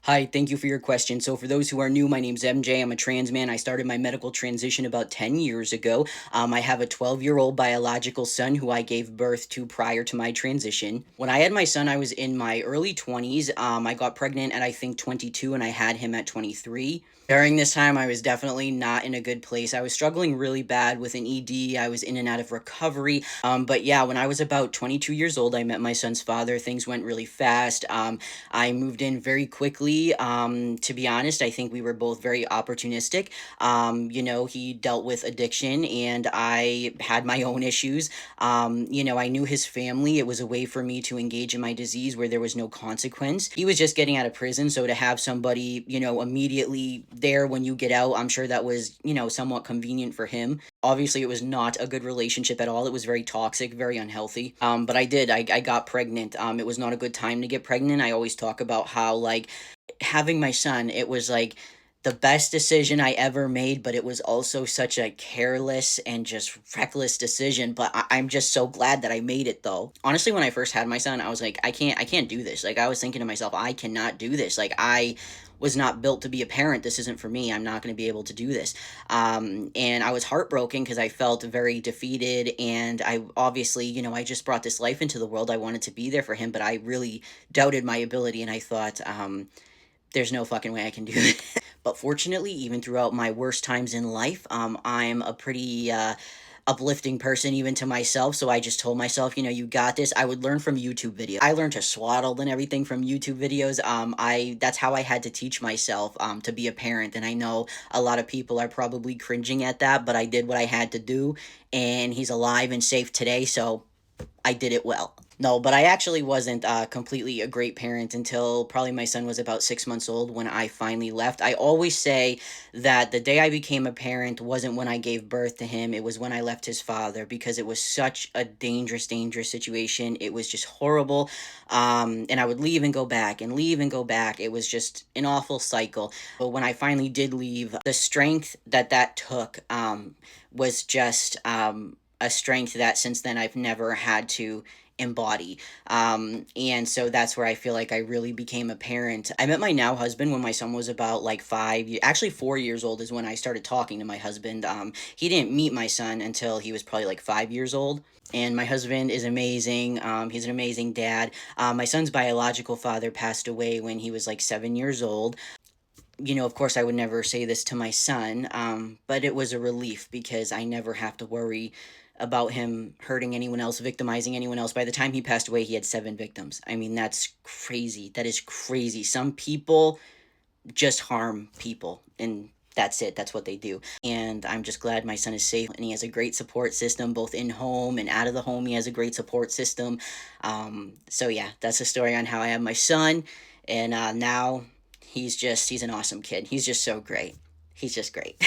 Hi, thank you for your question. So, for those who are new, my name's MJ. I'm a trans man. I started my medical transition about 10 years ago. I have a 12-year-old biological son who I gave birth to prior to my transition. When I had my son, I was in my early 20s. I got pregnant at I think 22, and I had him at 23. During this time, I was definitely not in a good place. I was struggling really bad with an ED. I was in and out of recovery. But yeah, when I was about 22 years old, I met my son's father. Things went really fast. I moved in very quickly. To be honest, I think we were both very opportunistic. He dealt with addiction and I had my own issues. I knew his family. It was a way for me to engage in my disease where there was no consequence. He was just getting out of prison, so to have somebody, immediately there when you get out, I'm sure that was, somewhat convenient for him. Obviously, it was not a good relationship at all. It was very toxic, very unhealthy. But I got pregnant. It was not a good time to get pregnant. I always talk about how, like, having my son, it was like the best decision I ever made, but it was also such a careless and just reckless decision. But I'm just so glad that I made it though. Honestly, when I first had my son, I was like, I can't do this. Like, I was thinking to myself, I cannot do this. Like, I was not built to be a parent. This isn't for me. I'm not going to be able to do this. And I was heartbroken because I felt very defeated. And I obviously, I just brought this life into the world. I wanted to be there for him, but I really doubted my ability. And I thought, there's no fucking way I can do it. But fortunately, even throughout my worst times in life, I'm a pretty uplifting person even to myself. So I just told myself, you got this. I would learn from YouTube videos. I learned to swaddle and everything from YouTube videos. I That's how I had to teach myself to be a parent. And I know a lot of people are probably cringing at that, but I did what I had to do, and he's alive and safe today. So I did it well. No, but I actually wasn't completely a great parent until probably my son was about 6 months old when I finally left. I always say that the day I became a parent wasn't when I gave birth to him, it was when I left his father because it was such a dangerous, dangerous situation. It was just horrible. And I would leave and go back and leave and go back. It was just an awful cycle. But when I finally did leave, the strength that took was just. A strength that since then I've never had to embody. And so that's where I feel like I really became a parent. I met my now husband when my son was about like actually 4 years old is when I started talking to my husband. He didn't meet my son until he was probably like 5 years old. And my husband is amazing. He's an amazing dad. My son's biological father passed away when he was like 7 years old. Of course, I would never say this to my son, but it was a relief because I never have to worry about him hurting anyone else, victimizing anyone else. By the time he passed away, he had 7 victims. I mean, that's crazy. That is crazy. Some people just harm people, and that's it. That's what they do. And I'm just glad my son is safe and he has a great support system, both in home and out of the home. He has a great support system. So, yeah, that's a story on how I have my son. And now he's an awesome kid. He's just so great. He's just great.